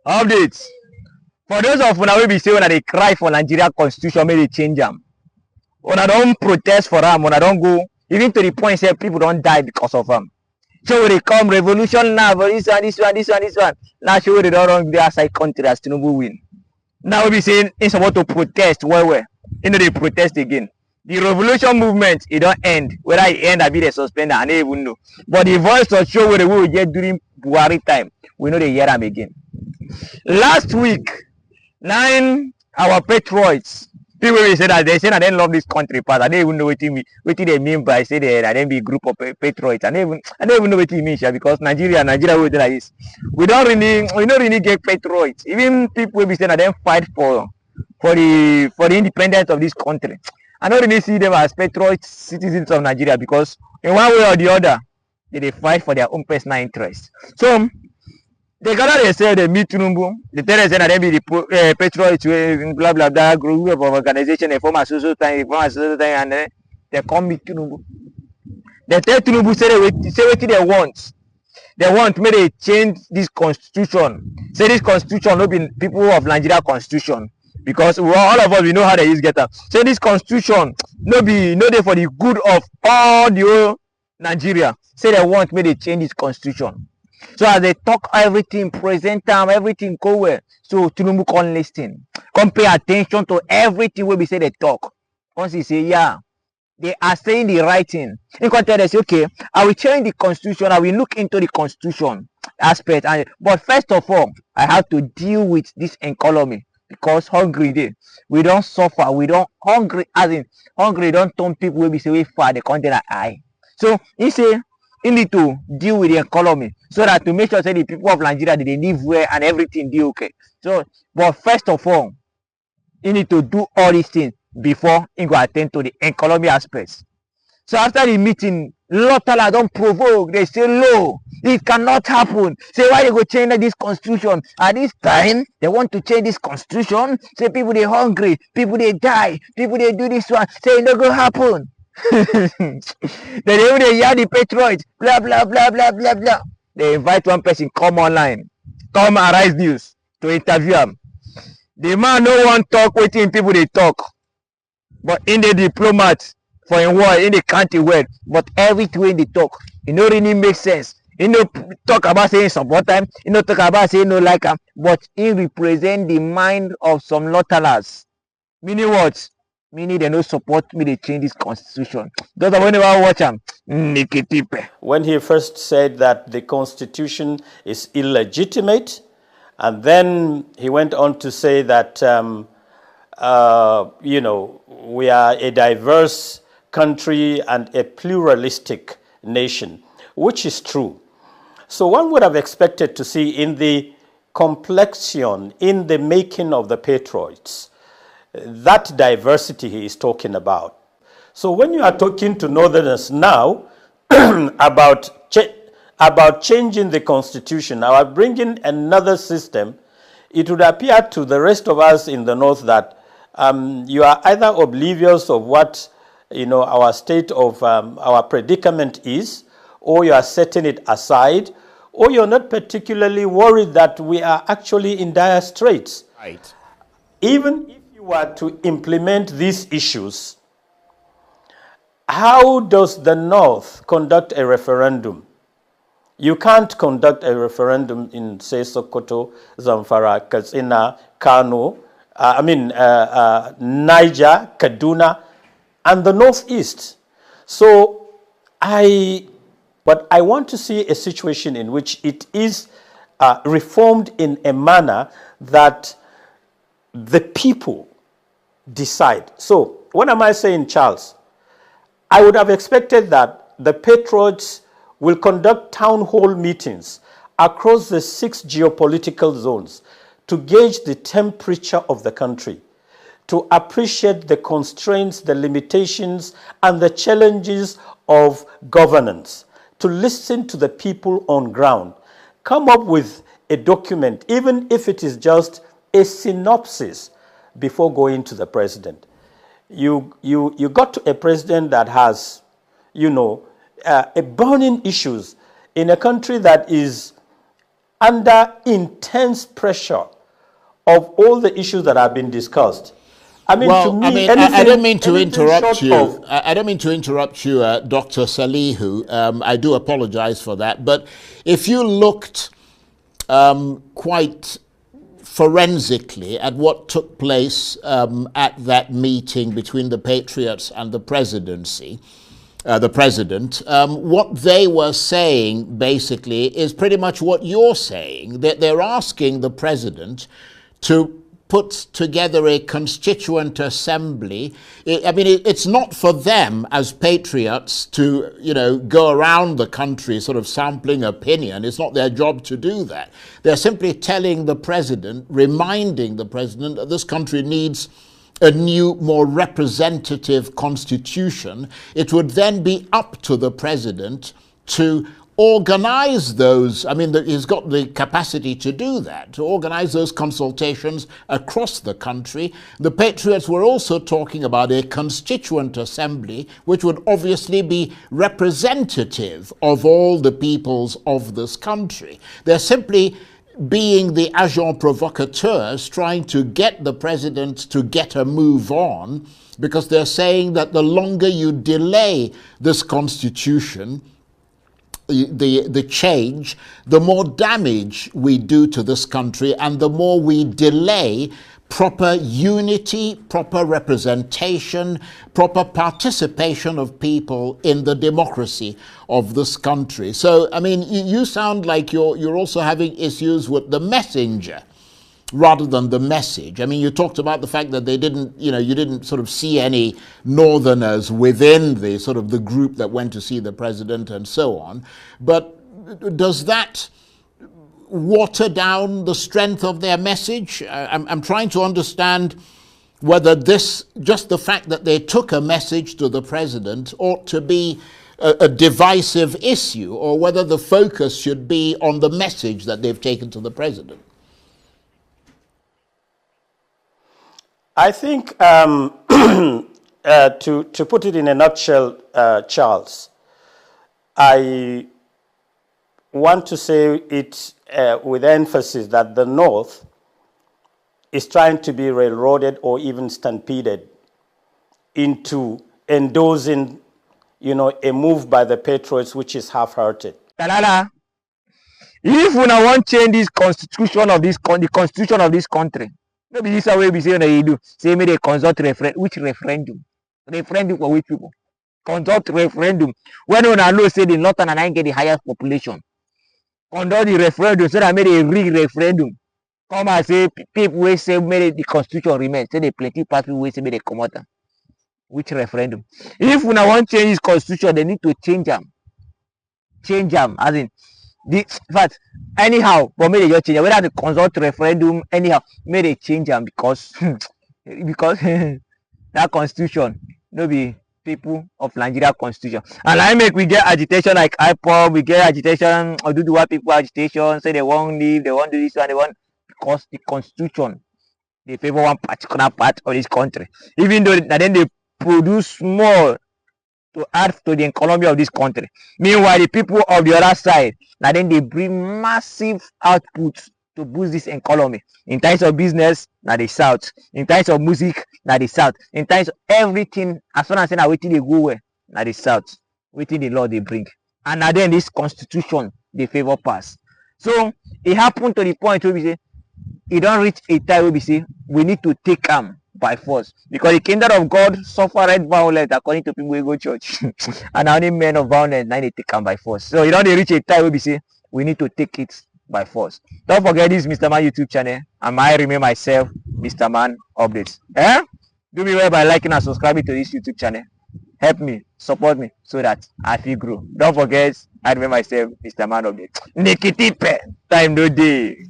Updates. For those of una wey be say una dey cry for Nigeria constitution make they change am. Una don protest for am, una don go even to the point say people don die because of am. So we dey come revolution now for this one, this one, this one, this one. Now show they don run the outside country as Tinubu win. Now we be saying in support to protest well. You know they protest again. The revolution movement it don't end. Whether it end or be the suspend, I don't even know. But the voice of show where we get during Buhari time, we know they hear them again. Last week, 9 our patriots, people will say that they say that they love this country part. I don't even know what they mean by say that they be a group of patriots. I don't even know what it means because Nigeria will do like this. We don't really get patriots. Even people will be saying that they fight for the independence of this country. I don't really see them as patriot citizens of Nigeria because in one way or the other, they fight for their own personal interests. So they gather themselves, they meet Tinubu, they tell them that they be the patriots, blah blah blah, group of organization, they form a social time, and then they come meet Tinubu. They tell Tinubu say what they want. They want me to change this constitution. Say this constitution no be people of Nigeria constitution. Because all of us we know how they use get up. So this constitution no dey for the good of all the whole Nigeria. Say they want me to change this constitution. So as they talk everything, present time, everything go well. So Tinubu come listen, come pay attention to everything wey be say they talk. Once he say yeah, they are saying the right thing. In context, they say okay, I will change the constitution. I will look into the constitution aspect. But first of all, I have to deal with this economy. Because hungry day, we don't suffer, we don't hungry as in hungry don't turn people will be say way far the content are high. So he say he need to deal with the economy so that to make sure say the people of Nigeria they live well and everything do okay. So but first of all, he need to do all these things before he go attend to the economy aspects. So after the meeting, Lotala don't provoke. They say no, it cannot happen. Say why they go change this constitution? At this time, they want to change this constitution. Say people they hungry, people they die, people they do this one. Say it not go happen. Then they hear the patriots, blah blah blah blah blah blah. They invite one person come online, come Arise News to interview him. The man no one talk waiting people they talk, but in the diplomat. For in word, in the country word, but everything they talk, it no really make sense. You know, talk about saying support time, you know, talk about saying no like them, but it represent the mind of some lottalers. Meaning what? Meaning they no support me, they change this constitution. Those are when they watch them. When he first said that the constitution is illegitimate, and then he went on to say that, you know, we are a diverse country and a pluralistic nation, which is true. So one would have expected to see in the complexion, in the making of the patriots, that diversity he is talking about. So when you are talking to Northerners now about changing the constitution, about bringing another system, it would appear to the rest of us in the North that you are either oblivious of what our state of our predicament is, or you are setting it aside, or you're not particularly worried that we are actually in dire straits. Right. Even if you were to implement these issues, how does the North conduct a referendum? You can't conduct a referendum in, say, Sokoto, Zamfara, Katsina, Kano, Niger, Kaduna, and the Northeast. So but I want to see a situation in which it is reformed in a manner that the people decide. So what am I saying, Charles? I would have expected that the patriots will conduct town hall meetings across the 6 geopolitical zones to gauge the temperature of the country, to appreciate the constraints, the limitations, and the challenges of governance, to listen to the people on ground, come up with a document, even if it is just a synopsis, before going to the president. You got to a president that has, a burning issues in a country that is under intense pressure of all the issues that have been discussed. I mean, Well, to me, I mean, anything, I don't mean to anything interrupt short you. of I don't mean to interrupt you, Dr. Salihu. I do apologize for that. But if you looked quite forensically at what took place at that meeting between the Patriots and the presidency, the president, what they were saying basically is pretty much what you're saying, that they're asking the president to put together a constituent assembly. It's not for them as patriots to, go around the country sort of sampling opinion. It's not their job to do that. They're simply telling the president, reminding the president that this country needs a new, more representative constitution. It would then be up to the president to organize those. I mean, he's got the capacity to do that, to organize those consultations across the country. The Patriots were also talking about a constituent assembly, which would obviously be representative of all the peoples of this country. They're simply being the agent provocateurs, trying to get the president to get a move on, because they're saying that the longer you delay this constitution, the change, the more damage we do to this country, and the more we delay proper unity, proper representation, proper participation of people in the democracy of this country. So, I mean, you sound like you're also having issues with the messenger rather than the message. I mean, you talked about the fact that they didn't, you didn't sort of see any northerners within the sort of the group that went to see the president and so on. But does that water down the strength of their message? I'm trying to understand whether this, just the fact that they took a message to the president, ought to be a divisive issue, or whether the focus should be on the message that they've taken to the president. I think, to put it in a nutshell, Charles, I want to say it with emphasis that the North is trying to be railroaded or even stampeded into endorsing, a move by the Patriots which is half-hearted. Talala, if we now want change this constitution of the constitution of this country, no be this way we say you do. Say me they consult referendum. Which referendum? Referendum for which people? Conduct referendum. When una know say the northern and I get the highest population. Conduct the referendum so that made a real referendum. Come and say people will say made the constitution remain. Say the plenty party will say made they come out. Which referendum? If we now want change this constitution, they need to change them. Change them, as in the fact anyhow, but maybe they just change them. Whether the consult referendum, anyhow, may they change them because because that constitution no be people of Nigeria constitution. And I make we get agitation like IPOB, we get agitation or do what people agitation, say they won't leave, they won't do this one, they want, because the constitution they favor one particular part of this country. Even though then they produce more to add to the economy of this country. Meanwhile, the people of the other side, now then they bring massive output to boost this economy. In terms of business, now the South. In terms of music, now the South. In terms of everything, as far as saying waiting they go where, now the South. Waiting the law they bring. And now then this constitution, they favor pass. So it happened to the point where we say, it don't reach a time where we say, we need to take them by force, because the kingdom of God suffered violence according to people who go church. And only men of violence now they take them by force. So you don't reach a time where we say we need to take it by force. Don't forget this Mr. Man YouTube channel, and I remain myself Mr. Man Updates. Do me well by liking and subscribing to this YouTube channel. Help me, support me so that I feel grow. Don't forget, I remain myself Mr. Man Updates. Nekitipe, time no day.